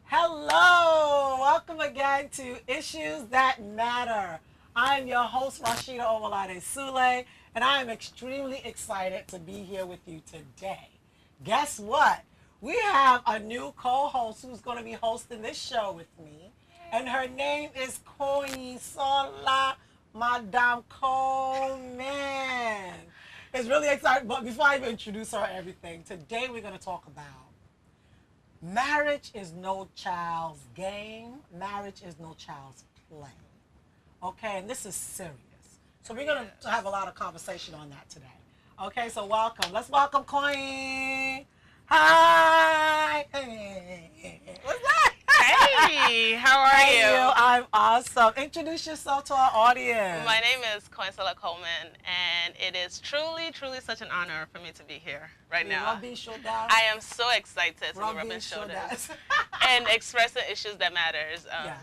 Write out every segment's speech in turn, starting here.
Hello, welcome again to Issues That Matter. I'm your host, Rashida Omalade Sule, and I am extremely excited to be here with you today. Guess what? We have a new co-host who's going to be hosting this show with me, and her name is Koyisola Madame Coleman. It's really exciting, but before I even introduce her and everything, today we're going to talk about marriage is no child's game. Marriage is no child's play. Okay, and this is serious. So we're going to have a lot of conversation on that today. Okay, so welcome. Let's welcome Queen. Hi. Hey. What's that? Hey, how are you? I'm awesome. Introduce yourself to our audience. My name is Koyisola Coleman, and it is truly, truly such an honor for me to be here right now. Rubbing shoulders. I am so excited to be Rubbing rubbing shoulders shoulders. and expressing issues that matters. Yes.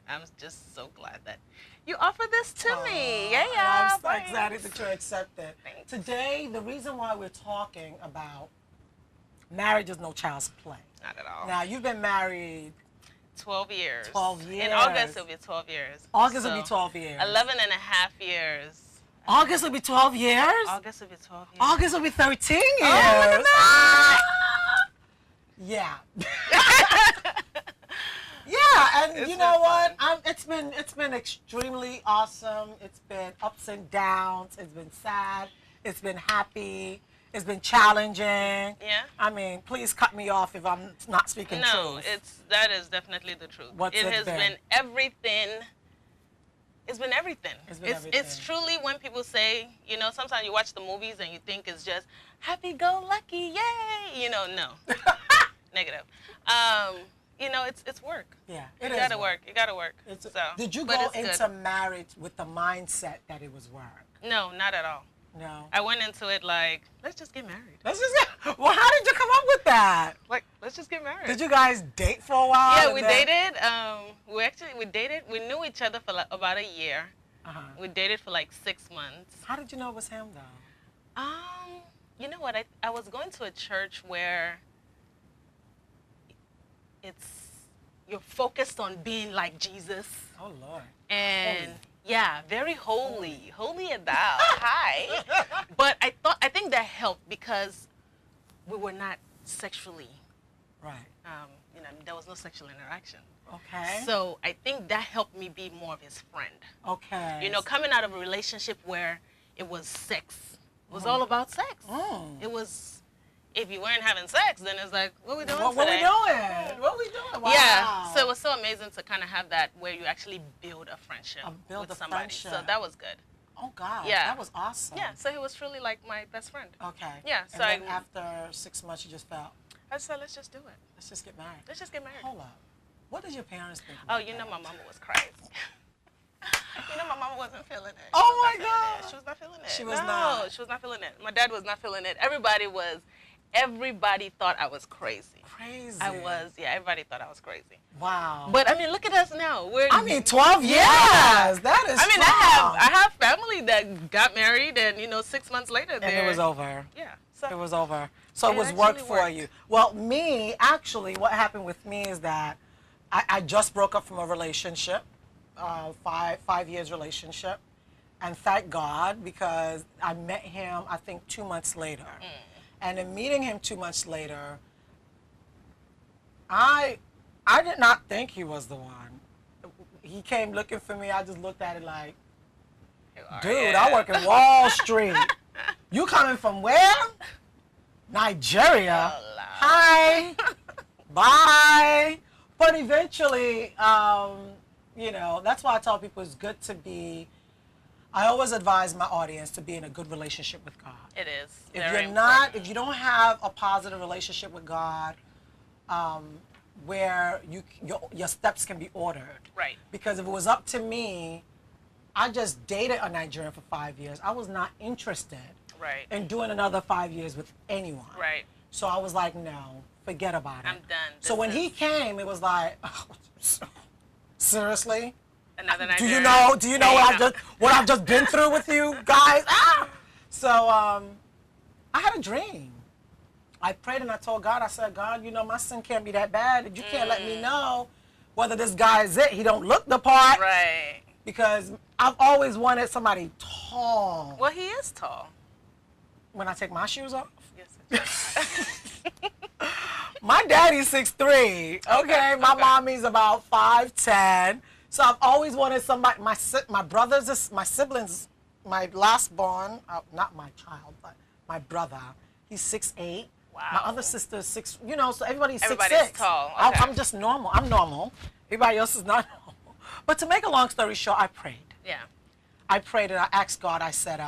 I'm just so glad that you offered this to me. I'm so thanks. excited that you accepted. Thanks. Today, the reason why we're talking about marriage is no child's play. Not at all. Now, you've been married 12 years. 12 years. In August, it'll be 12 years. August will So, be 12 years. 11 and a half years. August will be 12 years? August will be 12 years. August will be 13 years. Oh, look at that. Yeah. Yeah, and It's you know been what? fun. It's been extremely awesome. It's been ups and downs. It's been sad. It's been happy. It's been challenging. Yeah. I mean, please cut me off if I'm not speaking No, truth. that is definitely the truth. What's it it has been? been everything. It's been everything. It's been It's truly when people say, sometimes you watch the movies and you think it's just happy-go-lucky, yay! No. Negative. It's work. Yeah, You gotta work. You gotta work. Did you but go it's into good. marriage with the mindset that it was work? No, not at all. No. I went into it like, let's just get married. Let's just well, how did you come up with that? Like, let's just get married. Did you guys date for a while? Yeah, and we then- dated. We dated. We knew each other for like about a year. Uh-huh. We dated for like 6 months. How did you know it was him, though? You know what? I was going to a church where you're focused on being like Jesus. Oh, Lord. And Holy. yeah, very holy at that. Hi. But I think that helped because we were not sexually, Right. there was no sexual interaction. Okay. So I think that helped me be more of his friend. Okay. Coming out of a relationship where it was sex, it was all about sex. Mm. It was, if you weren't having sex, then it's like, what are we doing What we today? doing? What we doing? Wow. Yeah, so it was so amazing to kind of have that where you actually build a friendship Build with a somebody. friendship. So that was good. Oh, God. Yeah. That was awesome. Yeah, so he was truly like my best friend. Okay. Yeah, And so then after 6 months, you just felt, I said, let's just do it. let's just get married. Let's just get married. Hold up. What did your parents think Oh, about that? my mama was crazy. My mama wasn't feeling it. Oh, my She was not feeling God. it. She was not feeling it. She was No, not. she was not feeling it. My dad was not feeling it. Everybody thought I was crazy. Crazy. Everybody thought I was crazy. Wow. But I mean, look at us now. 12 years. Yeah. That is I mean, strong. I have family that got married and 6 months later And it was over. Yeah. So It was over. So it It was work actually for worked. you. Well, me, actually, what happened with me is that I just broke up from a relationship, 5 years relationship. And thank God, because I met him, I think, 2 months later. And in meeting him 2 months later, I did not think he was the one. He came looking for me. I just looked at it like, dude, I work in Wall Street. You coming from where? Nigeria. Oh, Lord. Hi. Bye. But eventually, that's why I tell people it's good to be, I always advise my audience to be in a good relationship with God. It is. If very you're not, important. if you don't have a positive relationship with God, where your steps can be ordered. Right. Because if it was up to me, I just dated a Nigerian for 5 years. I was not interested Right. in doing another 5 years with anyone. Right. So I was like, no, forget about it. I'm done. So when he came, it was like, seriously? Another Do you Nigerian. know what I've just been through with you guys? Ah! So I had a dream. I prayed and I told God, I said, God, you know, my sin can't be that bad. You can't let me know whether this guy is it. He don't look the part. Right. Because I've always wanted somebody tall. Well, he is tall. When I take my shoes off? Yes. My daddy's 6'3". Okay, my mommy's about 5'10". So I've always wanted somebody. My brothers, my siblings, my last born, not my child, but my brother. He's 6'8". Wow. My other sister is 6. You know, so everybody's 6'6". Everybody's tall. Okay. I'm just normal. I'm normal. Everybody else is not normal. But to make a long story short, I prayed. Yeah. I prayed and I asked God. I said,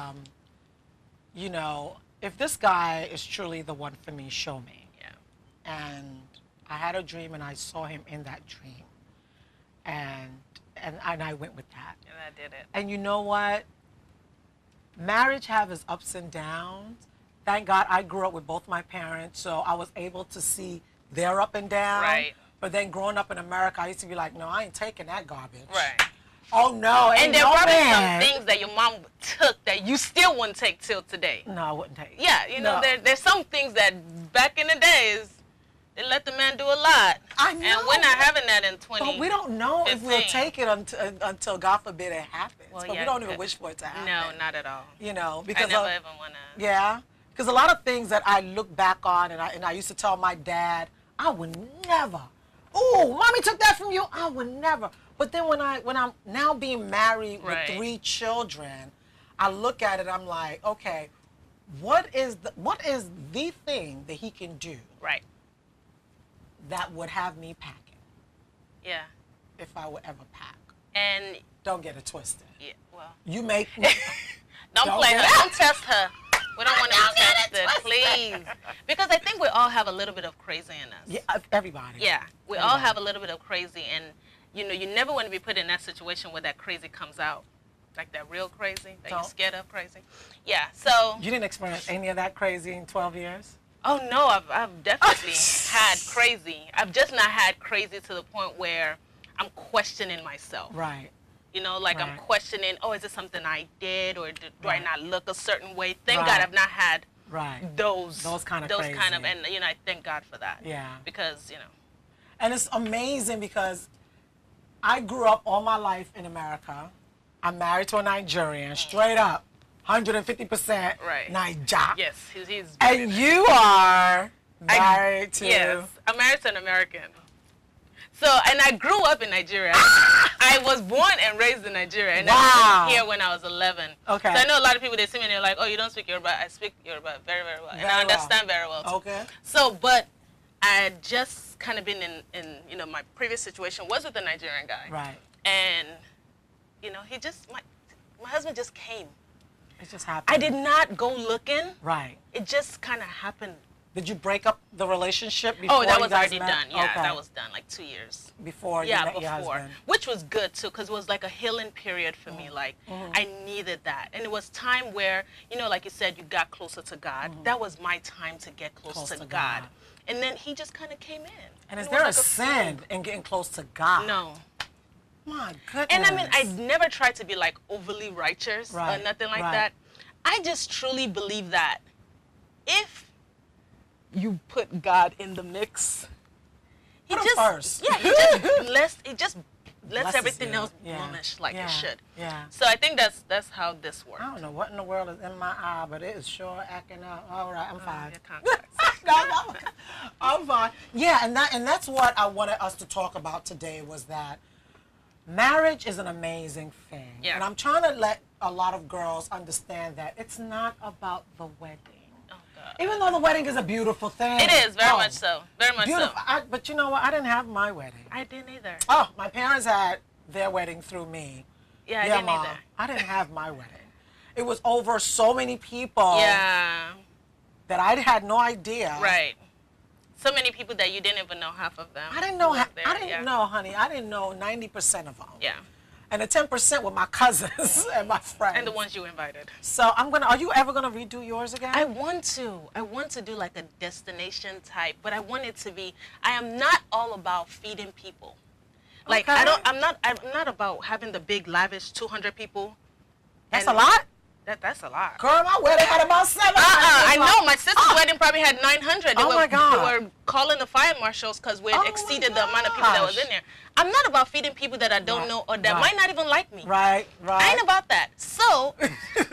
you know, if this guy is truly the one for me, show me. And I had a dream, and I saw him in that dream, and I went with that. And I did it. And you know what? Marriage have its ups and downs. Thank God I grew up with both my parents, so I was able to see their up and down. Right. But then growing up in America, I used to be like, no, I ain't taking that garbage. Right. Oh no, and there no probably man. some things that your mom took that you still wouldn't take till today. No, I wouldn't take. Yeah, you know, there's some things that back in the days, they let the man do a lot. I know. And we're not having that in 20. But we don't know if we'll take it until God forbid it happens. Well, but yeah, we don't even wish for it to happen. No, not at all. You know, because I never ever want to. Yeah, because a lot of things that I look back on, and I used to tell my dad, I would never. Oh, mommy took that from you. I would never. But then when I'm now being married with 3 children, I look at it. I'm like, okay, what is the thing that he can do? Right. That would have me packing. Yeah. If I would ever pack. And don't get it twisted. Yeah. Well. You make. don't play her. Don't test her. We don't want to be tested, please. Because I think we all have a little bit of crazy in us. Yeah, everybody. Yeah, we all have a little bit of crazy, and you know, you never want to be put in that situation where that crazy comes out, like that real crazy that you're scared of crazy. Yeah. So. You didn't experience any of that crazy in 12 years? Oh no, I've definitely had crazy. I've just not had crazy to the point where I'm questioning myself. Right. You know, like I'm questioning, oh, is it something I did, or do I not look a certain way? Thank God I've not had those kind of, and you know, I thank God for that. Yeah. Because, you know. And it's amazing because I grew up all my life in America. I'm married to a Nigerian, straight up, 150% Niger. Yes, he's. And you are married to. Yes, I'm married to an American. So, and I grew up in Nigeria. I was born and raised in Nigeria, and I moved here when I was 11. Okay. So I know a lot of people, they see me and they're like, oh, you don't speak Yoruba. I speak Yoruba very, very well. And I understand very well, too. Okay. So, but I had just kind of been in, you know, my previous situation was with a Nigerian guy. Right. And, you know, he just, my husband just came. It just happened. I did not go looking. Right. It just kind of happened. Did you break up the relationship before? Oh, that was already met? done. Yeah, okay. that was done like 2 years. Before you met your husband. Which was good too, because it was like a healing period for me. Like I needed that, and it was time where, you know, like you said, you got closer to God. That was my time to get close to God. And then He just kind of came in. And is there a sin in getting close to God? No. My goodness. And I mean, I never tried to be like overly righteous or nothing like that. I just truly believe that if you put God in the mix, He just he just lets everything else blemish like it should. Yeah. So I think that's how this works. I don't know what in the world is in my eye, but it is sure acting up. All right, I'm fine. No. I'm fine. Yeah, and that's what I wanted us to talk about today, was that marriage is an amazing thing. Yeah. And I'm trying to let a lot of girls understand that it's not about the wedding. Even though the wedding is a beautiful thing. It is, very much so. Very much beautiful. so. But you know what? I didn't have my wedding. I didn't either. Oh, my parents had their wedding through me. Yeah, I didn't either. I didn't have my wedding. It was over so many people. Yeah. That I had no idea. Right. So many people that you didn't even know half of them. I didn't know. I didn't know, honey. I didn't know 90% of them. Yeah. And the 10% were my cousins and my friends. And the ones you invited. So are you ever gonna redo yours again? I want to do like a destination type, but I want it to be, I am not all about feeding people. Like I'm not about having the big lavish 200 people. That's a lot? That's a lot. Girl, my wedding had about 700. I know. My sister's wedding probably had 900. My God. They were calling the fire marshals because we exceeded the amount of people that was in there. I'm not about feeding people that I don't know or that might not even like me. Right. I ain't about that. So,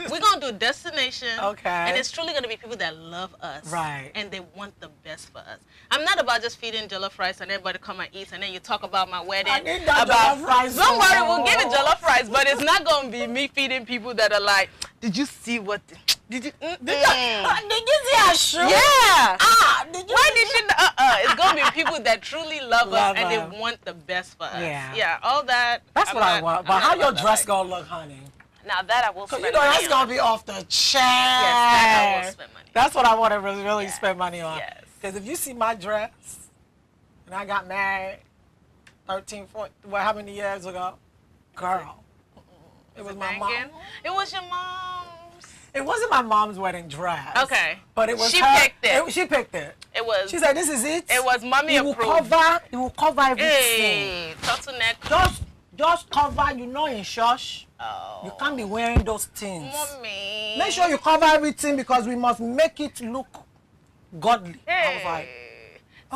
we're going to do a destination. Okay. And it's truly going to be people that love us. Right. And they want the best for us. I'm not about just feeding jollof rice and everybody come and eat and then you talk about my wedding. I need that jollof rice. Don't worry, we'll give it jollof rice, but it's not going to be me feeding people that are like, did you see what... Did you see our shoe? Yeah. Did you? Why did you? It's gonna be people that truly love us and they want the best for us. Yeah. All that. That's what I want. But how your dress gonna look, honey? Now that I will spend money. That's gonna be off the chain. Yes, that I will spend money. That's what I want to really spend money on. Yes. Because if you see my dress, and I got married 13, 14, how many years ago? Girl. It was my mom. It was your mom's. It wasn't my mom's wedding dress. Okay. But it was She picked it. She picked it. It was. She said, "This is it. It was mommy approved. It will cover everything. Hey, turtleneck. Just cover. In church. Oh. You can't be wearing those things. Mommy. Make sure you cover everything because we must make it look godly." Hey. I was like,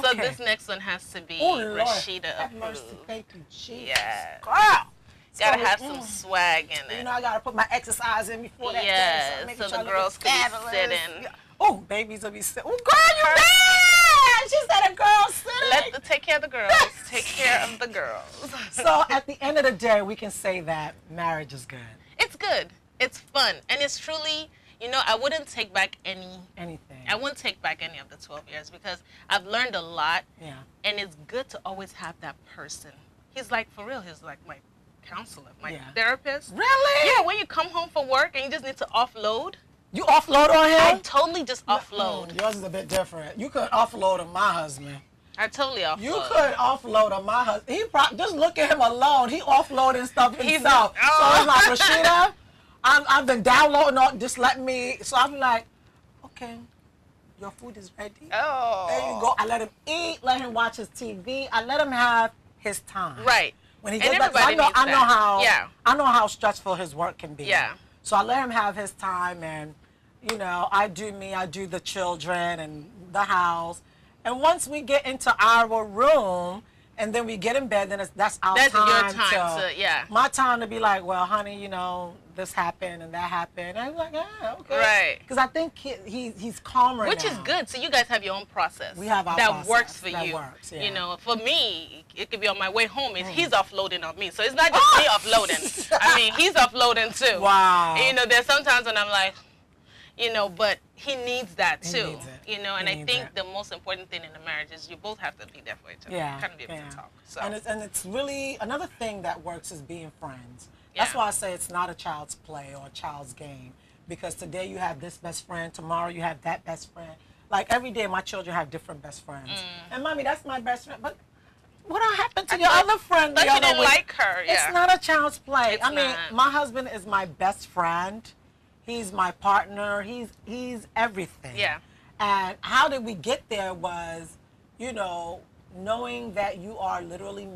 so okay. this next one has to be Rashida Rashida approved. approved. Thank you, Jesus. Yeah. Girl. Gotta have some swag in it. I gotta put my exercise in before that. Yeah, so the girls can be sitting. Oh, babies will be sitting. Oh, girl, you bad! She said a girl sitting. Take care of the girls. Take care of the girls. So at the end of the day, we can say that marriage is good. It's good. It's fun. And it's truly, I wouldn't take back anything. I wouldn't take back any of the 12 years because I've learned a lot. Yeah. And it's good to always have that person. He's like, for real, he's like my counselor, my therapist. Really? Yeah, when you come home from work and you just need to offload. You offload on him? I totally just offload. Yours is a bit different. You could offload on my husband. I totally offload. You could offload on my husband. Just look at him alone. He offloading stuff himself. So it's like, Rashida, I've been downloading all, just let me. So I'm like, okay, your food is ready. Oh. There you go. I let him eat, let him watch his TV. I let him have his time. Right. When he gets back, I know how stressful his work can be. Yeah. So I let him have his time, and I do me, I do the children and the house, and once we get into our room, and then we get in bed, then that's our time. That's your time. My time to be like, well, honey, this happened and that happened. And I'm like, yeah, okay. Right. Because I think he's calmer Which now. is good. So you guys have your own process. We have our that process. Works for that you. Works, yeah. For me, it could be on my way home. He's offloading on me. So it's not just me offloading. I mean, he's offloading too. Wow. And, there's sometimes when I'm like, but he needs that too. He needs it. And I think the most important thing in a marriage is you both have to be there for each other. Yeah. Kind of be able to talk. So. And it's really, another thing that works is being friends. That's why I say it's not a child's play or a child's game. Because today you have this best friend, tomorrow you have that best friend. Like every day my children have different best friends. And mommy, that's my best friend. But what happened to your other friend the other week? You didn't like her. Yeah. It's not a child's play. It's not. My husband is my best friend. He's my partner. He's everything. Yeah. And how did we get there was, knowing that you are literally,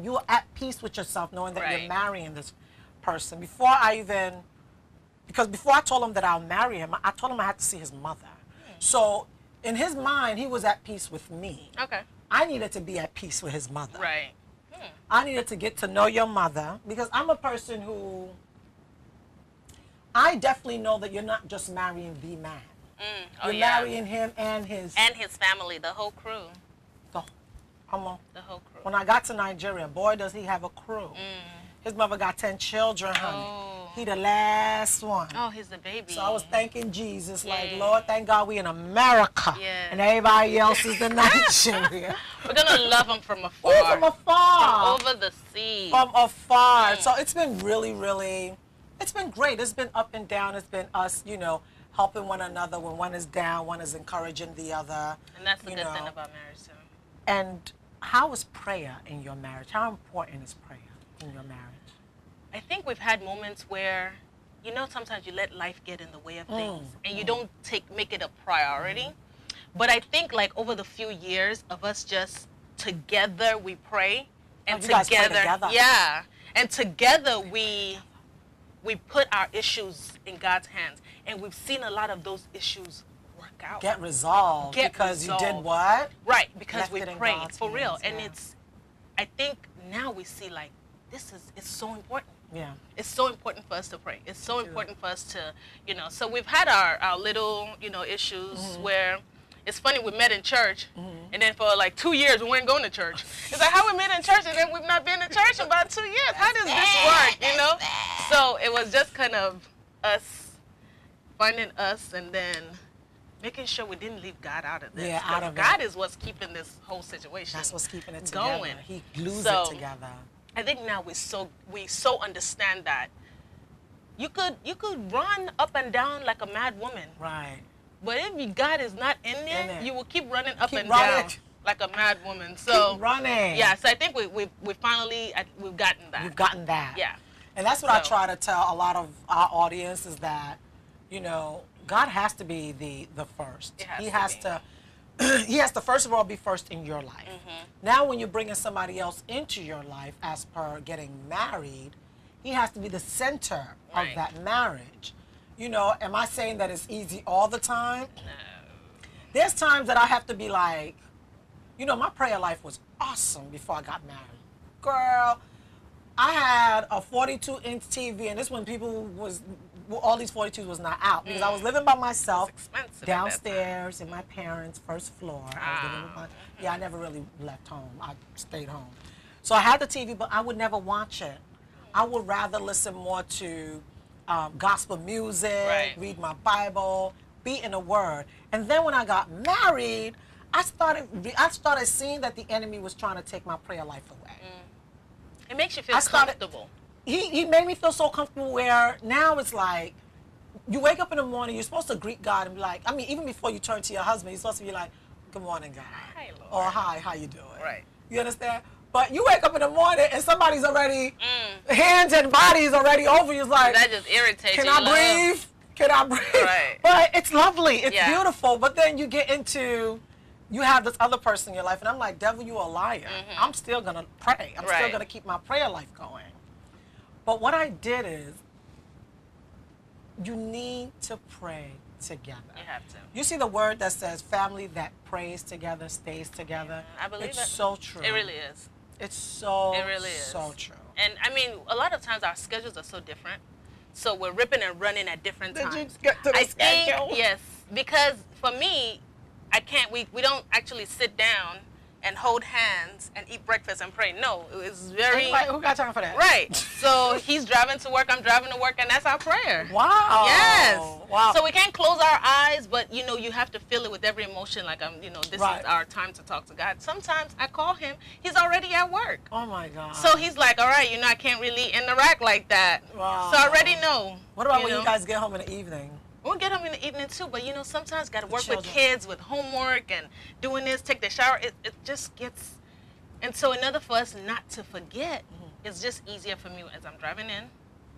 you're at peace with yourself, knowing that you're marrying this person. Before I told him that I'll marry him, I told him I had to see his mother. So in his mind, he was at peace with me. Okay. I needed to be at peace with his mother. Right. I needed to get to know your mother because I'm a person who, I definitely know that you're not just marrying the man. You're marrying him and his family, the whole crew. Come on. The whole crew. When I got to Nigeria, boy, does he have a crew. His mother got 10 children, honey. Oh. He the last one. Oh, he's the baby. So I was thanking Jesus, like, Lord, thank God we in America. Yeah. And everybody else is in Nigeria. We're going to love him from afar. Ooh, from afar. From over the sea. From afar. So it's been really, really, it's been great. It's been up and down. It's been us, helping one another. When one is down, one is encouraging the other. And that's the good thing about marriage, too. And how is prayer in your marriage? How important is prayer in your marriage? I think we've had moments where, sometimes you let life get in the way of things and you don't make it a priority. But I think like over the few years of us just together we pray and you guys pray together? Yeah. And together we we put our issues in God's hands, and we've seen a lot of those issues work out. Get resolved. Because you did what? Right, because we prayed, for real. Hands, and I think now we see, like, it's so important. Yeah. It's so important for us to pray. It's so important for us to, so we've had our little, issues where it's funny, we met in church, and then for like 2 years we weren't going to church. It's like, how we met in church and then we've not been in church in about 2 years? How does this work, So it was just kind of us finding us and then making sure we didn't leave God out of this. Yeah, out of God it. is what's keeping this whole situation. That's what's keeping it together. Going. He glues it together. I think now we so understand that you could run up and down like a mad woman. Right. But if God is not in there, you will keep running up and running. down like a mad woman. So keep running. Yeah, so I think we finally we've gotten that. We've gotten that. Yeah. And that's what I try to tell a lot of our audience is that, God has to be the first. He has to first of all be first in your life. Now when you're bringing somebody else into your life as per getting married, he has to be the center of that marriage. Am I saying that it's easy all the time? No. There's times that I have to be like, my prayer life was awesome before I got married. Girl, I had a 42-inch TV, and this when all these 42s was not out because I was living by myself downstairs in my parents' first floor. I never really left home. I stayed home. So I had the TV, but I would never watch it. I would rather listen more to gospel music, read my Bible, be in the Word. And then when I got married, I started seeing that the enemy was trying to take my prayer life away. It makes you feel comfortable. He made me feel so comfortable where now it's like, you wake up in the morning, you're supposed to greet God and be like, even before you turn to your husband, you're supposed to be like, good morning, God. Hi, Lord. Or hi, how you doing? Right. You understand? But you wake up in the morning and somebody's already, hands and bodies already over you. It's like, that just irritates you. Can I breathe? Can I breathe? Right. But it's lovely. It's beautiful. But then you get into, you have this other person in your life. And I'm like, devil, you a liar. I'm still going to pray. I'm still going to keep my prayer life going. But what I did is, you need to pray together. You have to. You see the word that says family that prays together stays together? I believe it. It's so true. It really is. It's so, it really is. So true. And I mean, a lot of times our schedules are so different. So we're ripping and running at different times. Did you get to the schedule? Yes, because for me, I can't, we don't actually sit down and hold hands and eat breakfast and pray. No, it's very... Who got time for that? Right. So he's driving to work, I'm driving to work, and that's our prayer. Wow. Yes. Wow. So we can't close our eyes, but, you have to feel it with every emotion, like, this is our time to talk to God. Sometimes I call him, he's already at work. Oh, my God. So he's like, all right, I can't really interact like that. Wow. So I already know. What about when you guys get home in the evening? We'll get home in the evening too, but sometimes got to work with kids, with homework and doing this, take the shower. It just gets, and so in order for us not to forget, it's just easier for me as I'm driving in,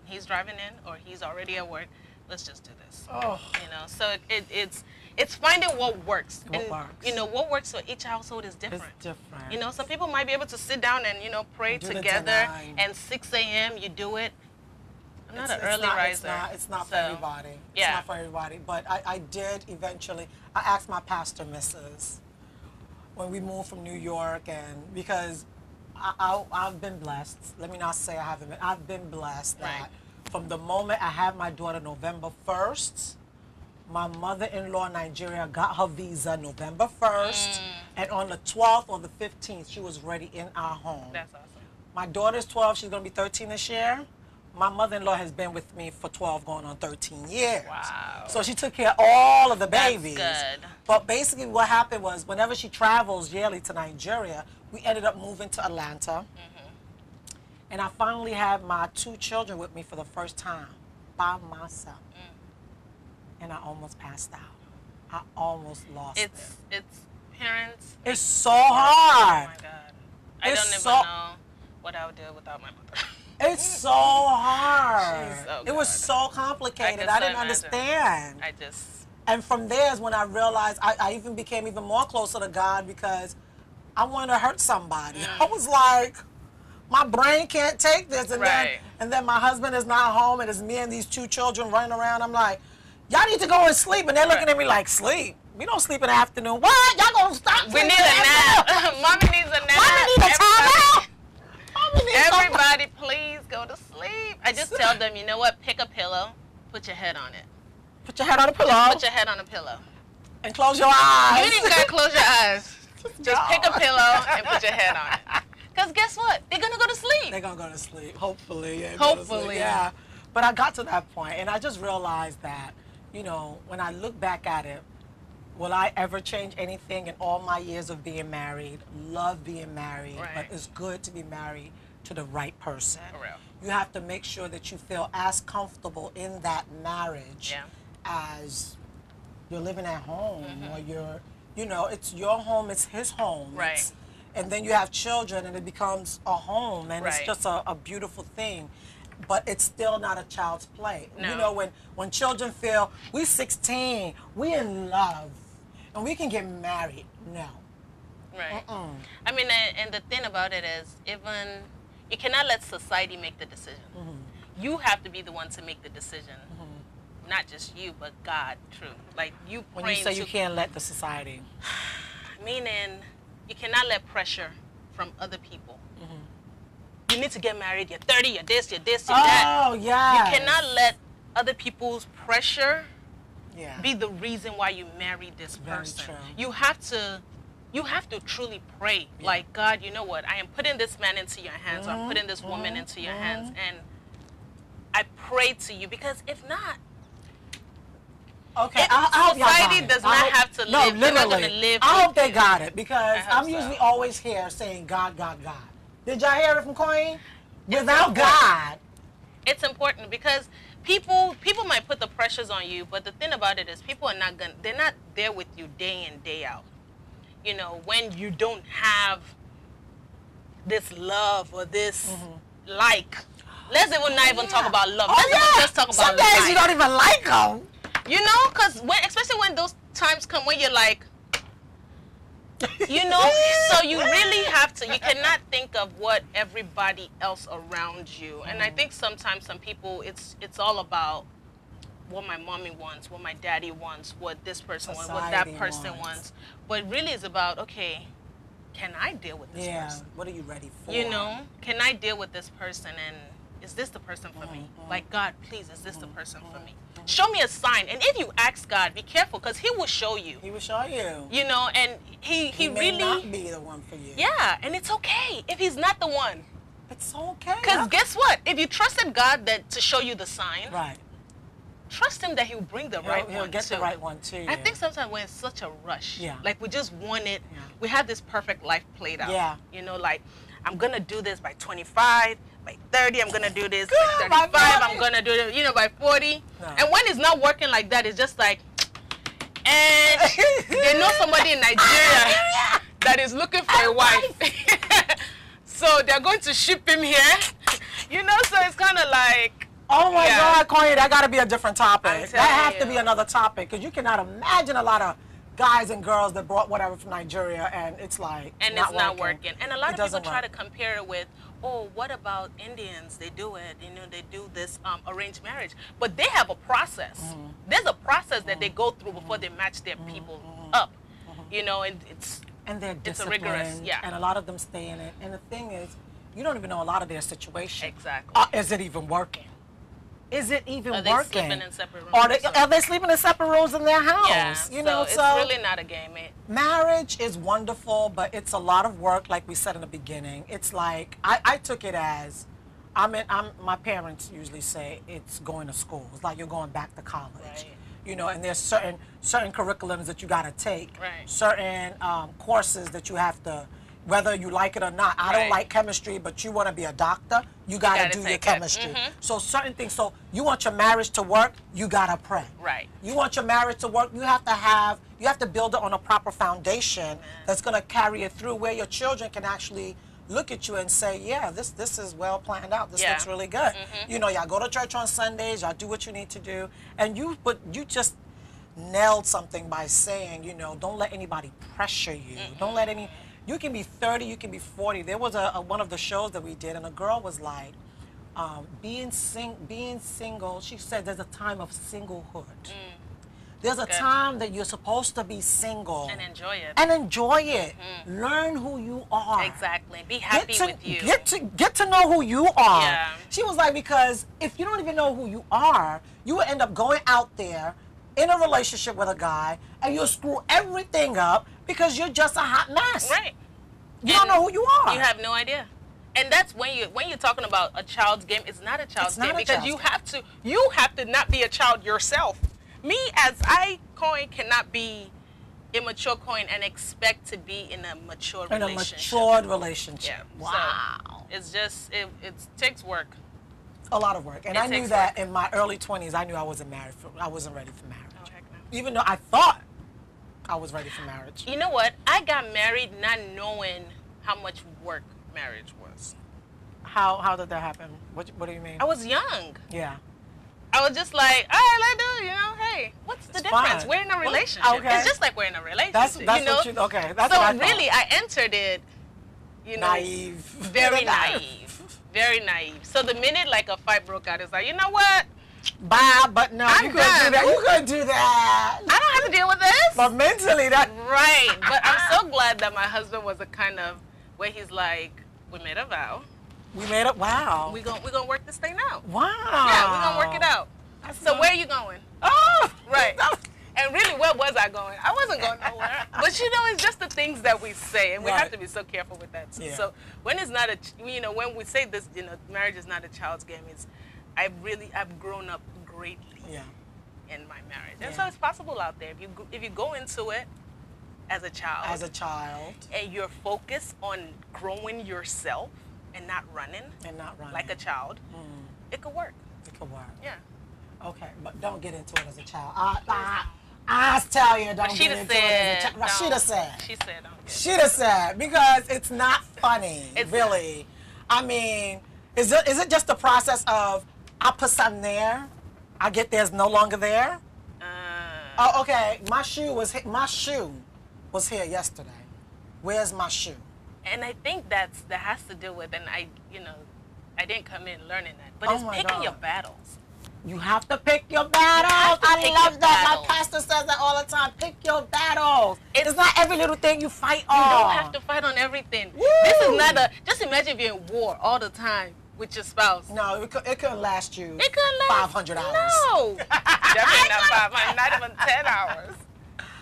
he's driving in, or he's already at work. Let's just do this. Oh. So it's finding what works. What works. What works for each household is different. It's different. Some people might be able to sit down and pray together, and 6 a.m. you do it. I'm not an early riser. It's not for everybody. Yeah. It's not for everybody. But I did eventually, I asked my pastor, Mrs., when we moved from New York, and because I've been blessed. Let me not say I haven't been. I've been blessed that from the moment I had my daughter November 1st, my mother-in-law in Nigeria got her visa November 1st, and on the 12th or the 15th, she was ready in our home. That's awesome. My daughter's 12. She's going to be 13 this year. My mother-in-law has been with me for 12 going on 13 years. Wow. So she took care of all of the babies. That's good. But basically what happened was whenever she travels yearly to Nigeria, we ended up moving to Atlanta. And I finally had my 2 children with me for the first time by myself. And I almost passed out. I almost lost it. It's parents. It's so hard. Oh my God. I don't even know what I would do without my mother. It's so hard. Oh it was so complicated. I didn't understand. And from there is when I realized I even became even more closer to God because I wanted to hurt somebody. I was like, My brain can't take this. And then my husband is not home, and it's me and these 2 children running around. I'm like, y'all need to go and sleep. And they're looking at me like, sleep? We don't sleep in the afternoon. What? Y'all gonna stop? We need a nap. Mommy needs a nap. Mommy needs a timeout. Everybody, please go to sleep. I just tell them, you know what? Pick a pillow, put your head on it. Put your head on a pillow. Just put your head on a pillow. And close your eyes. You ain't even gotta close your eyes. Just pick a pillow and put your head on it. Because guess what? They're gonna go to sleep. They're gonna go to sleep. Hopefully. Yeah, hopefully. Yeah. But I got to that point, and I just realized that, you know, when I look back at it, will I ever change anything in all my years of being married? Love being married, but it's good to be married to the right person. For real. You have to make sure that you feel as comfortable in that marriage as you're living at home, or you're, you know, it's your home, it's his home. Right. And then you have children, and it becomes a home, and it's just a beautiful thing. But it's still not a child's play. No. You know, when children feel, we're 16, we're in love, and we can get married. No. Right. I mean, and the thing about it is, even, you cannot let society make the decision. You have to be the one to make the decision. Not just you, but God, true. Like, you praying. When you say you can't let the society. Meaning, you cannot let pressure from other people. You need to get married, you're 30, you're this, you're that. Oh, yeah. You cannot let other people's pressure be the reason why you marry this person. True. You have to truly pray. Like, God, you know what? I am putting this man into your hands, or I'm putting this woman into your hands, and I pray to you, because if not, society does not have to live. No, They're not literally. going to live. I hope they got it, because I'm so. usually always here saying God, God, God. Did y'all hear it from Queen? Without God. It's important, because people might put the pressures on you, but the thing about it is, people are they're not there with you day in, day out. You know, when you don't have this love or this like. Let's not even talk about love. Let's just talk about some days you don't even like them. You know, because especially when those times come when you're like, you know, so you really have to, you cannot think of what everybody else around you. And I think sometimes some people, it's all about what my mommy wants, what my daddy wants, what this person wants, what that person wants. But really it's about, okay, can I deal with this person? What are you ready for? You know, can I deal with this person, and is this the person for me? Like, God, please, is this the person for me? Show me a sign. And if you ask God, be careful, because he will show you. He will show you. You know, and he may really not be the one for you. Yeah, and it's okay if he's not the one. It's okay. Because guess what? If you trusted God to show you the sign, trust him that he'll bring the right one. He'll get the right one too. I think sometimes we're in such a rush. Like, we just want it. We have this perfect life played out. You know, like, I'm going to do this by 25. By 30, I'm going to do this. By 35, I'm going to do it, you know, by 40. No. And when it's not working like that, it's just like, and they know somebody in Nigeria that is looking for a wife. So they're going to ship him here. You know, so it's kind of like, oh my God, Konya, that got to be a different topic. That has to be another topic, because you cannot imagine a lot of guys and girls that brought whatever from Nigeria, and it's like, and it's not working. And a lot of people try to compare it with, oh, what about Indians? They do it, you know, they do this arranged marriage. But they have a process. There's a process that they go through before they match their people up, you know, and they're disciplined, rigorous, and a lot of them stay in it. And the thing is, you don't even know a lot of their situation. Exactly. Is it even working? Is it even working? Are they sleeping in separate rooms? Are they sleeping in separate rooms in their house? Yeah, you know, it's really not a game. Marriage is wonderful, but it's a lot of work, like we said in the beginning. It's like, I took it as, my parents usually say it's going to school. It's like you're going back to college. Right. You know, and there's certain curriculums that you got to take. Right. Certain courses that you have to, whether you like it or not. I don't like chemistry, but you want to be a doctor, you got to do your chemistry. So certain things, so you want your marriage to work, you got to pray. Right. You want your marriage to work, you have to build it on a proper foundation that's going to carry it through, where your children can actually look at you and say, yeah, this is well planned out. This looks really good. You know, y'all go to church on Sundays, y'all do what you need to do. And you just nailed something by saying, you know, don't let anybody pressure you. Don't let You can be 30, you can be 40. There was one of the shows that we did, and a girl was like, being single, she said there's a time of singlehood. There's a time that you're supposed to be single. And enjoy it. And enjoy it. Learn who you are. Exactly. Be happy with you. Get to know who you are. Yeah. She was like, because if you don't even know who you are, you will end up going out there in a relationship with a guy, and you'll screw everything up because you're just a hot mess. Right. You don't know who you are. You have no idea. And that's when you're talking about a child's game. It's not a child's game because you have to not be a child yourself. Me as cannot be immature coin and expect to be in a mature relationship. In a matured relationship. Yeah. Wow. So it's just it takes work. A lot of work. And I knew that in my early 20s, I knew I wasn't ready for marriage. Oh, heck no. Even though I thought I was ready for marriage. You know what? I got married not knowing how much work marriage was. How did that happen? What do you mean? I was young. Yeah. I was just like, all right, let's do it, hey, what's the difference? Fine. We're in a relationship. Okay. It's just like we're in a relationship, That's okay. That's so what I really, I entered it, naive. Very naive. Very naive. So the minute like a fight broke out, it's like, you know what? Bye, but no, I'm you couldn't do that. You couldn't do that. I don't have to deal with this. But mentally, Right. But I'm so glad that my husband was a kind of, where he's like, we made a vow. We made it. Wow. We're gonna work this thing out. Wow. Yeah, we're gonna work it out. So where are you going? Oh, right. And really, where was I going? I wasn't going nowhere. But it's just the things that we say, and we have to be so careful with that too. Yeah. So when it's not when we say this, marriage is not a child's game. I've grown up greatly. Yeah. In my marriage, and so it's possible out there if you go into it as a child, and you're focused on growing yourself and not running like a child, it could work. It could work. Yeah. Okay, but don't get into it as a child. I tell you, don't get into it as a child. Rashida said. She said, don't get She'd have said, because it's not funny, really. I mean, is it just the process of, I put something there, I get there's no longer there? Oh, okay, my shoe was here yesterday. Where's my shoe? And I think that has to do with, and I didn't come in learning that, but it's picking your battles. You have to pick your battles. I love that. My pastor says that all the time. Pick your battles. It's not every little thing you fight on. You don't have to fight on everything. Woo! This is not just imagine if you're in war all the time with your spouse. No, it couldn't last you. It couldn't last 500 hours. No. Definitely not 500, not even 10 hours.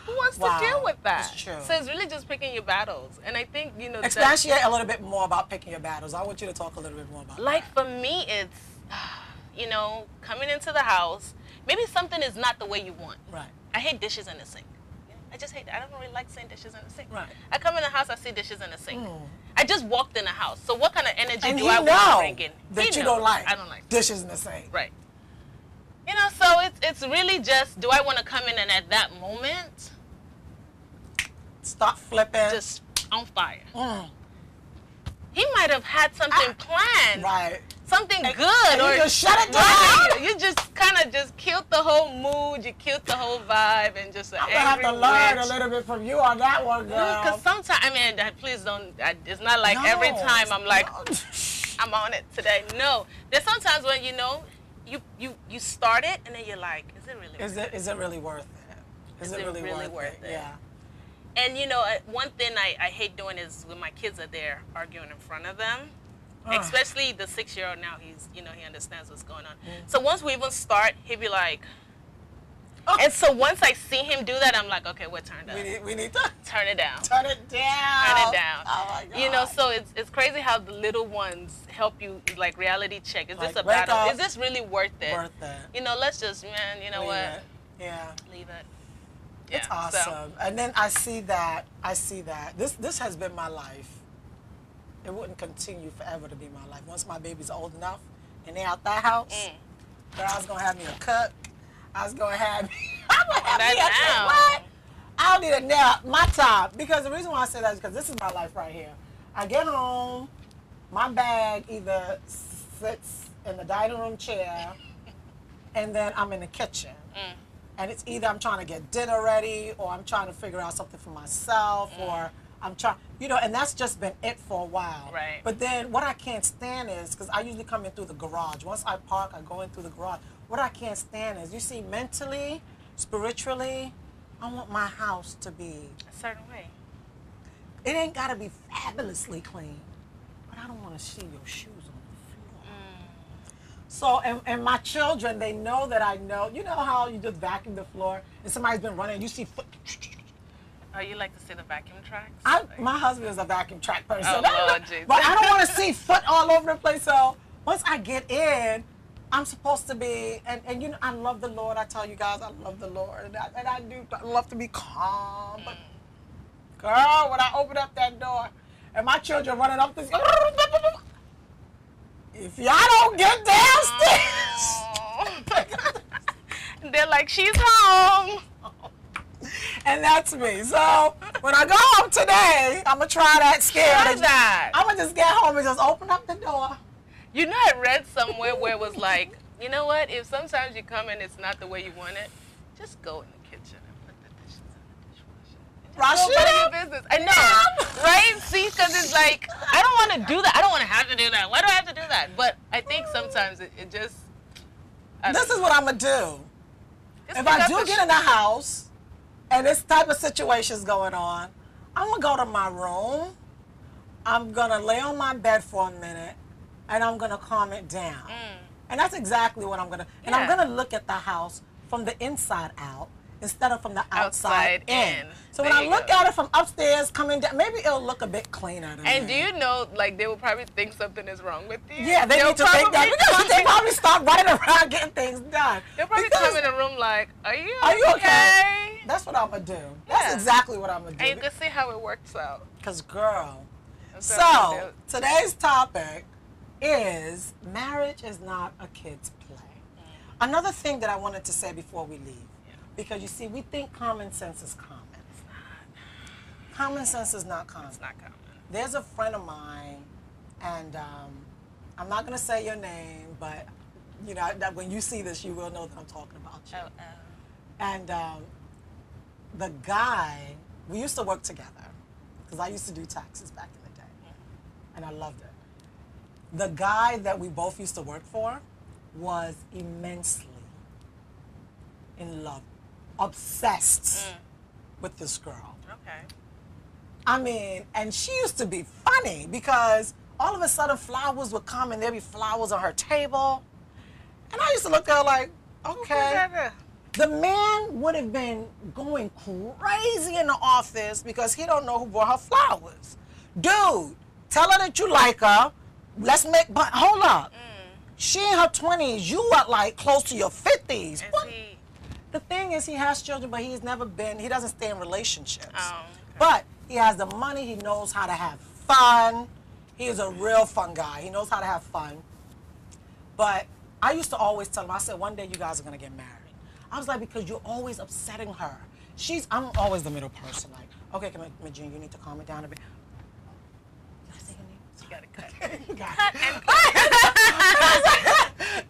Who wants to deal with that? That's true. So it's really just picking your battles. And I think, Expatiate a little bit more about picking your battles. I want you to talk a little bit more about that. Like for me, it's, coming into the house, maybe something is not the way you want. Right. I hate dishes in the sink. I just hate that. I don't really like seeing dishes in the sink. Right. I come in the house, I see dishes in the sink. I just walked in the house. So what kind of energy do I want to bring in? That you don't like. I don't like dishes in the sink. Right. So it's really just, do I want to come in and at that moment start flipping? Just on fire. He might have had something planned. Right. Something good. Or you just shut it down. You just kind of just killed the whole mood. You killed the whole vibe and just an I'm going to have to learn a little bit from you on that one, girl. Because sometimes, please don't, it's not like every time I'm like, I'm on it today. No. There's sometimes when, you start it and then you're like, is it really worth it? Is it really worth it? Is it really worth it? Yeah. And, one thing I hate doing is when my kids are there arguing in front of them. Especially the 6-year-old now, he understands what's going on. So once we even start, he'd be like, and so once I see him do that, I'm like, okay, we're turned up. We need to turn it down. Turn it down. Turn it down. Oh my God. So it's crazy how the little ones help you, like reality check. Is this a wake battle? up. Is this really worth it? Worth it. Let's just, man, Leave what? It. Yeah. Leave it. It's awesome. And then I see that. This has been my life. It wouldn't continue forever to be my life. Once my baby's old enough and they're out that house, girl, I was going to have me a cook. I was going to have me what? I don't need a nap. My time. Because the reason why I say that is because this is my life right here. I get home, my bag either sits in the dining room chair, and then I'm in the kitchen. And it's either I'm trying to get dinner ready, or I'm trying to figure out something for myself, or I'm trying, and that's just been it for a while. Right. But then what I can't stand is, because I usually come in through the garage. Once I park, I go in through the garage. What I can't stand is, you see, mentally, spiritually, I want my house to be a certain way. It ain't got to be fabulously clean, but I don't want to see your shoes on the floor. So, and my children, they know that I know. You know how you just vacuum the floor and somebody's been running, you see foot. Oh, you like to see the vacuum tracks? My husband is a vacuum track person. Oh, Lord Jesus. But I don't want to see foot all over the place. So once I get in, I'm supposed to be, and I love the Lord. I tell you guys, I love the Lord. And I do love to be calm. But girl, when I open up that door and my children running up this, if y'all don't get downstairs, they're like, she's home. And that's me. So when I go home today, I'm gonna try that scare. Try that. I'm gonna just get home and just open up the door. You know, I read somewhere where it was like, you know what? If sometimes you come and it's not the way you want it, just go in the kitchen and put the dishes in the dishwasher. Go about your business. I know, right? See, because it's like, I don't want to do that. I don't want to have to do that. Why do I have to do that? But I think sometimes it just. This is what I'm gonna do. If I do get in the house and this type of situation's going on, I'm gonna go to my room. I'm gonna lay on my bed for a minute, and I'm gonna calm it down. And that's exactly what I'm gonna. And I'm gonna look at the house from the inside out instead of from the outside in. So when I look at it from upstairs coming down, maybe it'll look a bit cleaner. And do you know, like, they will probably think something is wrong with you? Yeah, they need to think that, because they probably stop running around getting things done. They'll probably come in the room like, are you okay? That's what I'm gonna do. That's exactly what I'm gonna do. And you can see how it works out. Because, girl. So today's topic is marriage is not a kid's play. Another thing that I wanted to say before we leave, because you see, we think common sense is common. It's not. Common sense is not common. It's not common. There's a friend of mine, and I'm not going to say your name, but when you see this, you will know that I'm talking about you. And the guy, we used to work together, because I used to do taxes back in the day, and I loved it. The guy that we both used to work for was immensely in love, obsessed with this girl. Okay. I mean, and she used to be funny because all of a sudden flowers would come and there'd be flowers on her table. And I used to look at her like, okay. The man would have been going crazy in the office because he don't know who brought her flowers. Dude, tell her that you like her. But hold up. She in her 20s, you are like close to your 50s. The thing is, he has children, but he doesn't stay in relationships. Oh, okay. But he has the money, he knows how to have fun. He is a real fun guy. He knows how to have fun. But I used to always tell him, I said, one day you guys are gonna get married. I was like, because you're always upsetting her. I'm always the middle person, like, okay, come on, Jean, you need to calm it down a bit. You gotta cut.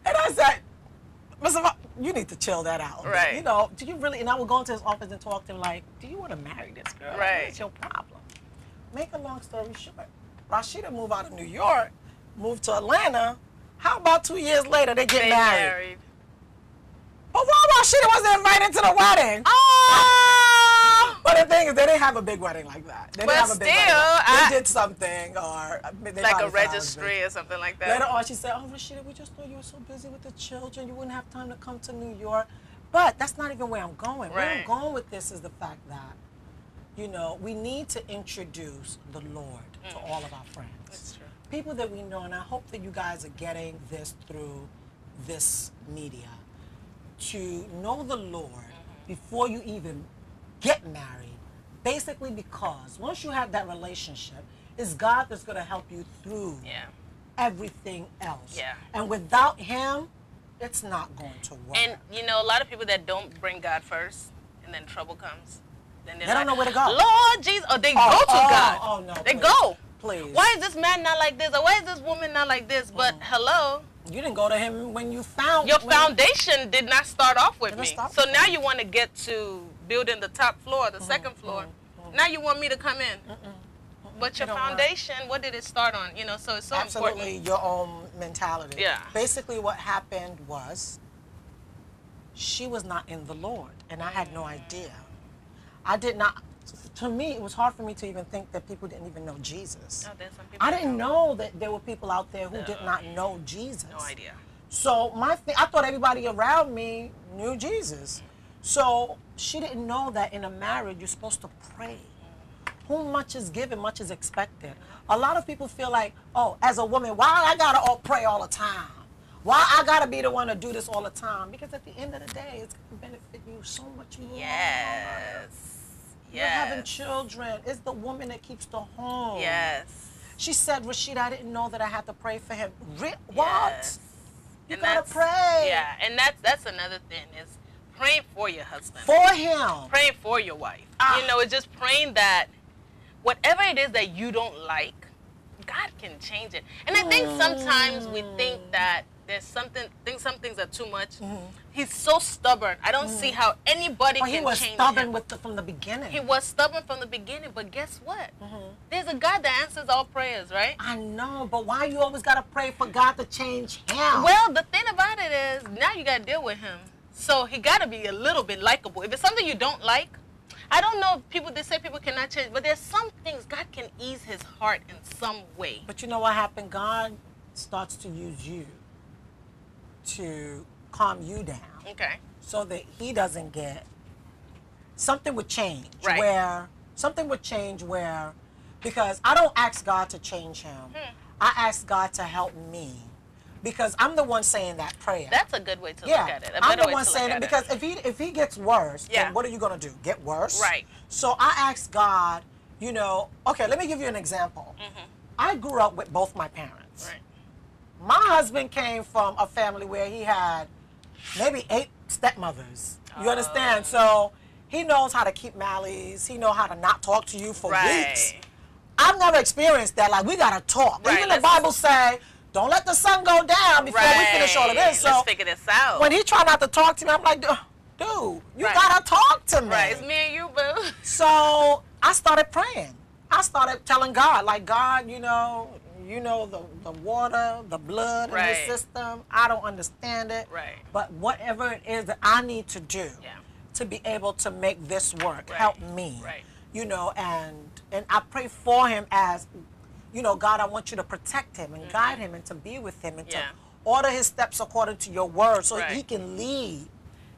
And I said, Mr. You need to chill that out. Right. Do you really, and I would go into his office and talk to him like, do you want to marry this girl? Right. What's your problem? Make a long story short, Rashida moved out of New York, moved to Atlanta. How about 2 years later, they get married? But why Rashida wasn't invited to the wedding? Oh! But the thing is, they didn't have a big wedding like that. They didn't have a big wedding. They did something, or they like a registry or something like that. Later on, she said, "Oh, Rashida, we just thought you were so busy with the children, you wouldn't have time to come to New York." But that's not even where I'm going. Where I'm going with this is the fact that, we need to introduce the Lord to all of our friends. That's true. People that we know, and I hope that you guys are getting this through this media, to know the Lord before you even get married. Basically, because once you have that relationship, it's God that's going to help you through everything else. Yeah. And without Him, it's not going to work. And, a lot of people that don't bring God first, and then trouble comes, then they don't know where to go. Lord Jesus, or they go to God. Oh, no. They please. go. Please. Why is this man not like this? Or why is this woman not like this? But hello. You didn't go to Him when you found. Your foundation did not start off with me. So now you want to get to building the top floor, the second floor. Now you want me to come in. But your foundation, what did it start on? You know, so it's so absolutely important. your own mentality. Yeah. Basically, what happened was she was not in the Lord, and I had no idea. I did not. To me, it was hard for me to even think that people didn't even know Jesus. Oh, there's some people I didn't know that there were people out there who did not know Jesus. No idea. So I thought everybody around me knew Jesus. So she didn't know that in a marriage you're supposed to pray. Whom much is given, much is expected. A lot of people feel like, oh, as a woman, why I gotta pray all the time? Why I gotta be the one to do this all the time? Because at the end of the day, it's gonna benefit you so much more. Yes. You're having children. It's the woman that keeps the home. Yes. She said, Rashida, I didn't know that I had to pray for him. What? Yes. You gotta pray. Yeah, and that's another thing is praying for your husband. For him. Praying for your wife. You know, it's just praying that whatever it is that you don't like, God can change it. And I think sometimes we think that there's some things are too much. He's so stubborn. I don't see how anybody can change him. He was stubborn from the beginning. He was stubborn from the beginning, but guess what? There's a God that answers all prayers, right? I know, but why you always got to pray for God to change him? Well, the thing about it is, now you got to deal with him. So he got to be a little bit likable. If it's something you don't like, I don't know if they say people cannot change, but there's some things God can ease his heart in some way. But you know what happened? God starts to use you to calm you down. Okay. So that he doesn't get, something would change. Right. Something would change where, because I don't ask God to change him. I ask God to help me. Because I'm the one saying that prayer. That's a good way to look at it. I'm the one saying it because if he gets worse, then what are you going to do? Get worse? Right. So I asked God, you know, okay, let me give you an example. I grew up with both my parents. Right. My husband came from a family where he had maybe 8 stepmothers. You understand? So he knows how to keep malice. He knows how to not talk to you for weeks. I've never experienced that. Like, we got to talk. Right. Even the Bible say, don't let the sun go down before we finish all of this. So let's figure this out. when he try not to talk to me, I'm like, dude, you got to talk to me. Right, it's me and you, boo. So I started praying. I started telling God, like, God, you know the water, the blood in his system. I don't understand it. Right. But whatever it is that I need to do to be able to make this work, help me. Right. You know, and I pray for him as, you know, God, I want you to protect him and guide him and to be with him and to order his steps according to your word so he can lead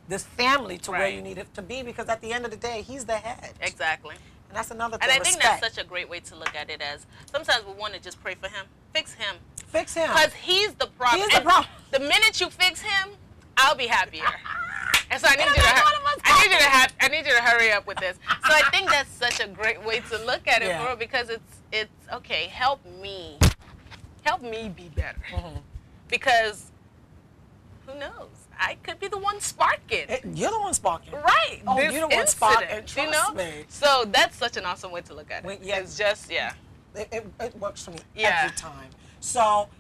this family to where you need it to be, because at the end of the day, he's the head. Exactly. And that's another thing. And I think that's such a great way to look at it, as sometimes we want to just pray for him. Fix him. Fix him. Because he's the problem. He's the problem. The minute you fix him, I'll be happier. And so I need you to hurry up with this. So I think that's such a great way to look at it, bro, because it's okay, help me be better. Because who knows? I could be the one sparking. You're the one sparking. Right. Oh, you're the one sparking. Trust me. So that's such an awesome way to look at it. It's just, It works for me every time. So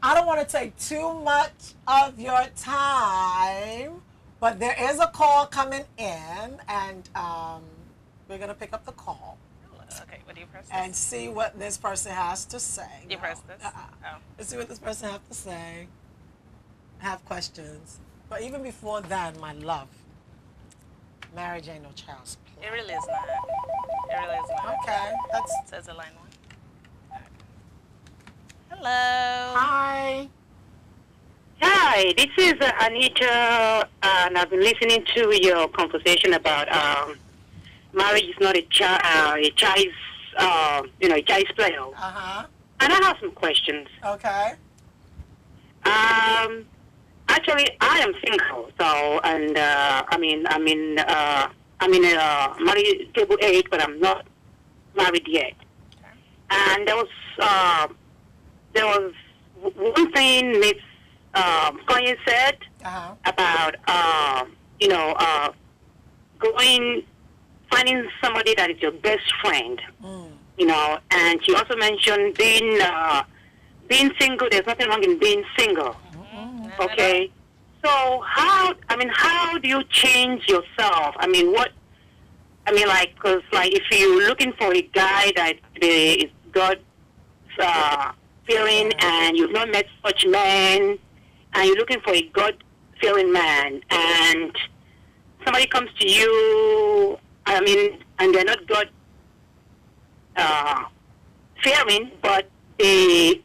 I don't want to take too much of your time, but there is a call coming in, and we're going to pick up the call. Okay, what do you press? And see what this person has to say. You press this? Let's see what this person has to say. Have questions. But even before then, my love, marriage ain't no child's play. It really is not. It really is not. Okay. Says it line 1. Hello. Hi. Hi, this is Anita, and I've been listening to your conversation about marriage is not a child's play. And I have some questions. Okay. Actually, I am single, so, and I'm in married table age, but I'm not married yet. Okay. And there was one thing Miss Kanye said about finding somebody that is your best friend. You know, and she also mentioned being single. There's nothing wrong in being single. Okay, so how do you change yourself? Because if you're looking for a guy that is God fearing and you've not met such men and you're looking for a God fearing man and somebody comes to you, I mean, and they're not God fearing, but they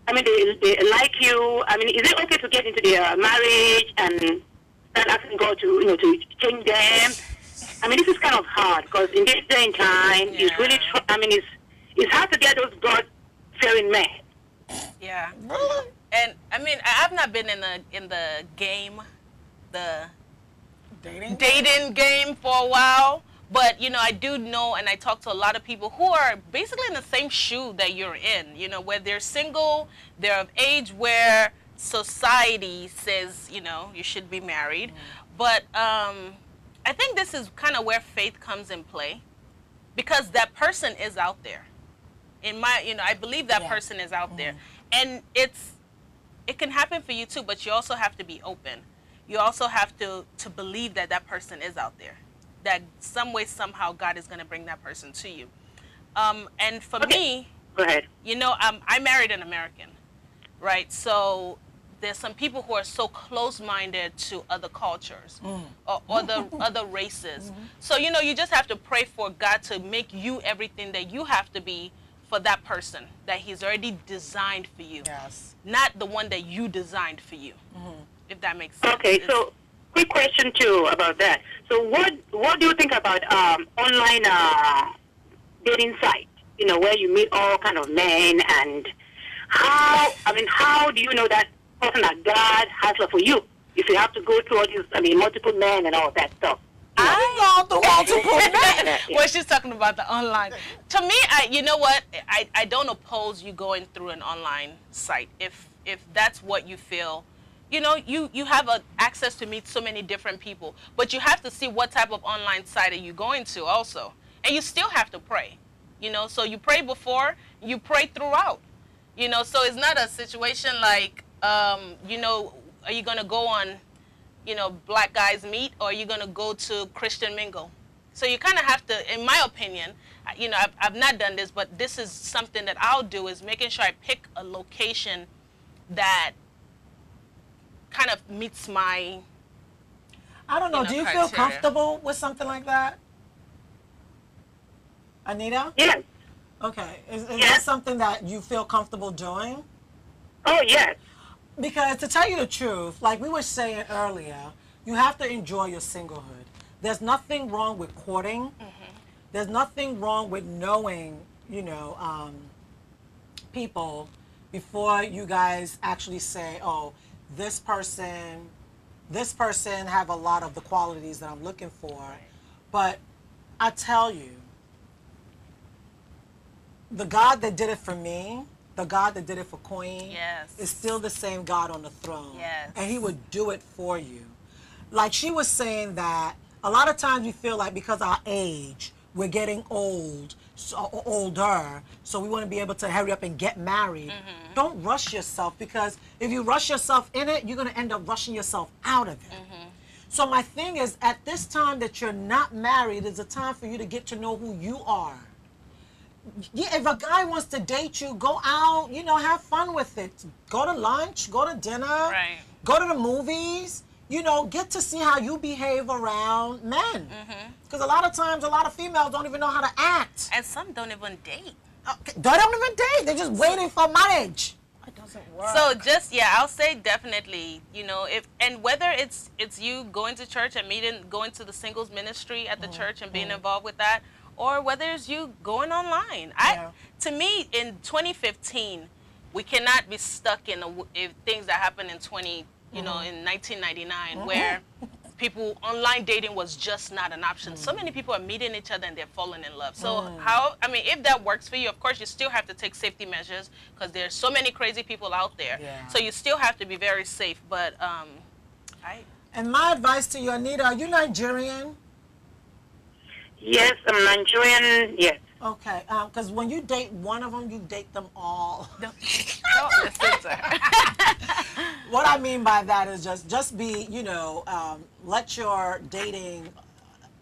like you. I mean, is it okay to get into their marriage and start asking God to, to change them? I mean, this is kind of hard because in this day and time, it's really, it's hard to get those God-fearing men. Yeah. And I mean, I've not been in the game, the dating game for a while. But, I do know, and I talk to a lot of people who are basically in the same shoe that you're in, where they're single, they're of age where society says, you should be married. But I think this is kind of where faith comes in play because that person is out there. I believe that person is out there. And it can happen for you too, but you also have to be open. You also have to believe that that person is out there. That some way, somehow, God is going to bring that person to you. And for me, go ahead. I married an American, right? So there's some people who are so close-minded to other cultures or other races. So, you just have to pray for God to make you everything that you have to be for that person that he's already designed for you. Yes. Not the one that you designed for you, if that makes sense. Okay, so quick question too about that. So what do you think about online dating sites? Where you meet all kind of men, and how do you know that person that God has love for you? If you have to go through all these, multiple men and all that stuff. Well, she's talking about the online. To me, you know what? I don't oppose you going through an online site if that's what you feel. You have access to meet so many different people, but you have to see what type of online site are you going to also. And you still have to pray, so you pray before, you pray throughout, so it's not a situation like, are you going to go on, Black Guys Meet, or are you going to go to Christian Mingle? So you kind of have to, in my opinion, I've not done this, but this is something that I'll do, is making sure I pick a location that kind of meets my, I don't know, do you criteria. feel comfortable with something like that? Anita? Yes. Okay. Is that something that you feel comfortable doing? Oh, yes. Because to tell you the truth, like we were saying earlier, you have to enjoy your singlehood. There's nothing wrong with courting. There's nothing wrong with knowing, people before you guys actually say, oh, this person have a lot of the qualities that I'm looking for. But I tell you, the God that did it for me, the God that did it for Queen, is still the same God on the throne. Yes. And he would do it for you. Like she was saying that a lot of times we feel like because our age, we're getting older, so we want to be able to hurry up and get married. Don't rush yourself, because if you rush yourself in it, you're going to end up rushing yourself out of it. So my thing is, at this time that you're not married, is a time for you to get to know who you are. Yeah, if a guy wants to date you, go out, have fun with it. Go to lunch, go to dinner, go to the movies. Get to see how you behave around men. Because a lot of times, a lot of females don't even know how to act. And some don't even date. They don't even date. They're just waiting for marriage. It doesn't work. So I'll say definitely, and whether it's you going to church and going to the singles ministry at the church and being involved with that, or whether it's you going online. To me, in 2015, we cannot be stuck in things that happened in in 1999, where online dating was just not an option. So many people are meeting each other and they're falling in love. So if that works for you, of course, you still have to take safety measures, because there's so many crazy people out there. So you still have to be very safe. But And my advice to you, Anita, are you Nigerian? Yes, I'm Nigerian, yes. Okay, because when you date one of them, you date them all. Don't listen to her. What I mean by that is just be, let your dating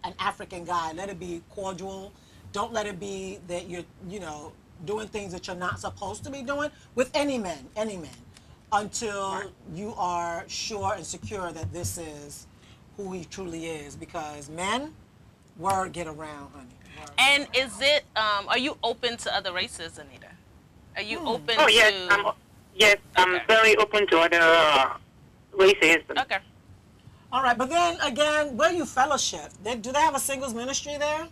an African guy, let it be cordial. Don't let it be that you're, doing things that you're not supposed to be doing with any men, until you are sure and secure that this is who he truly is. Because men, word get around, honey. And is it, are you open to other races, Anita? Are you open Oh, yes, to... I'm very open to other races. Okay. All right, but then again, where you fellowship? Do they have a singles ministry there?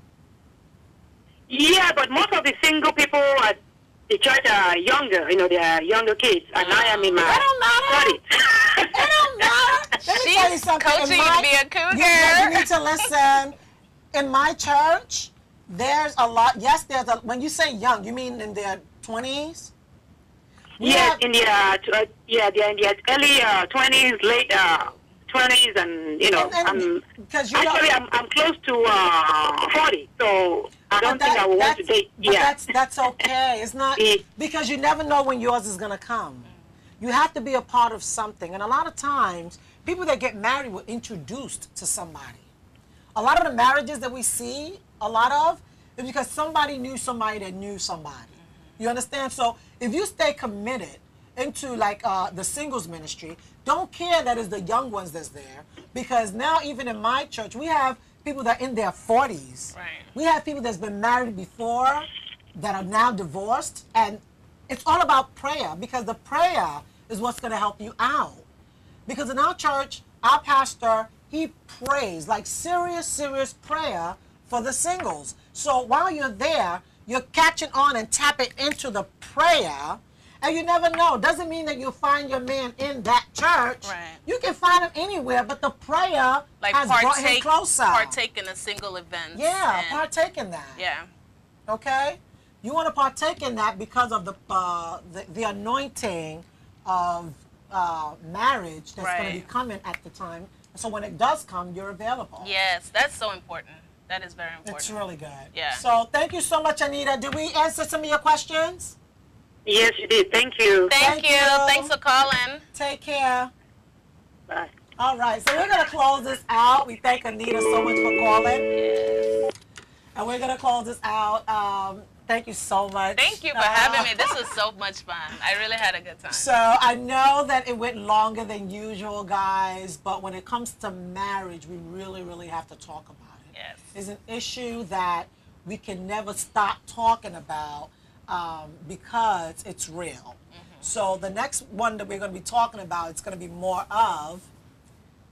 Yeah, but most of the single people at the church are younger. You know, they are younger kids, and I am in my 30s. It don't matter. Let me tell you something. Coaching you to be a cougar. You need to listen. In my church, there's a lot. Yes, when you say young, you mean in their 20s? Yes, they're in their early 20s, late 20s, and you know, I'm close to 40, so I don't think I will want to date. Yeah, that's okay. It's not because you never know when yours is gonna come. You have to be a part of something, and a lot of times, people that get married were introduced to somebody. A lot of the marriages that we see, a lot of, is because somebody knew somebody that knew somebody. You understand? So if you stay committed into like the singles ministry, don't care that it's the young ones that's there, because now even in my church, we have people that are in their 40s. Right. We have people that's been married before that are now divorced, and it's all about prayer, because the prayer is what's going to help you out. Because in our church, our pastor, he prays, like serious prayer for the singles. So while you're there, you're catching on and tapping into the prayer, and you never know. Doesn't mean that you'll find your man in that church. Right. You can find him anywhere, but the prayer has brought him closer. Partake in a single event. Yeah, partake in that. Yeah. Okay? You want to partake in that because of the anointing of marriage that's going to be coming at the time. So when it does come, you're available. Yes, that's so important. That is very important. It's really good. Yeah. So thank you so much, Anita. Did we answer some of your questions? Yes, you did. Thank you. Thank you. Thanks for calling. Take care. Bye. All right, so we're going to close this out. We thank Anita so much for calling. Yes. And we're going to close this out. Thank you so much. Thank you for having me. This was so much fun. I really had a good time. So I know that it went longer than usual, guys, but when it comes to marriage, we really have to talk about it. Yes. It's an issue that we can never stop talking about because it's real. So the next one that we're going to be talking about, it's going to be more of,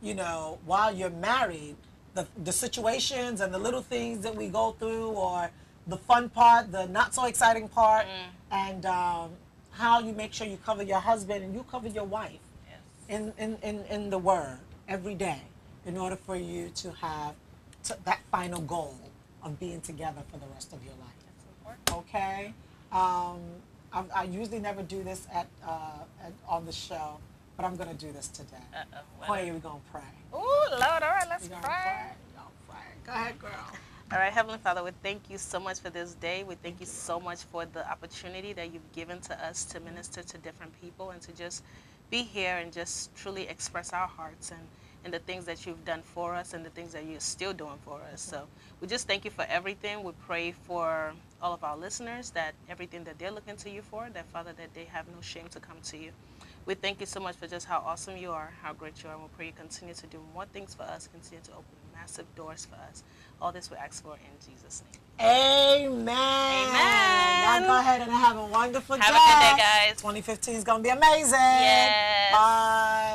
you know, while you're married, the situations and the little things that we go through, or the fun part, the not so exciting part, and how you make sure you cover your husband and you cover your wife in the Word every day, in order for you to have that final goal of being together for the rest of your life. That's important. Okay? I usually never do this on the show, but I'm going to do this today. Clay, we're going to pray. Ooh, Lord, all right, let's pray. We're going to pray. Go ahead, girl. All right, Heavenly Father, we thank you so much for this day. We thank you so much for the opportunity that you've given to us to minister to different people and to just be here and just truly express our hearts and the things that you've done for us and the things that you're still doing for us. So we just thank you for everything. We pray for all of our listeners, that everything that they're looking to you for, that, Father, that they have no shame to come to you. We thank you so much for just how awesome you are, how great you are, and we pray you continue to do more things for us, continue to open massive doors for us. All this we ask for in Jesus' name. Amen. Amen. Y'all go ahead and have a wonderful day. Have a good day, guys. 2015 is going to be amazing. Yes. Bye.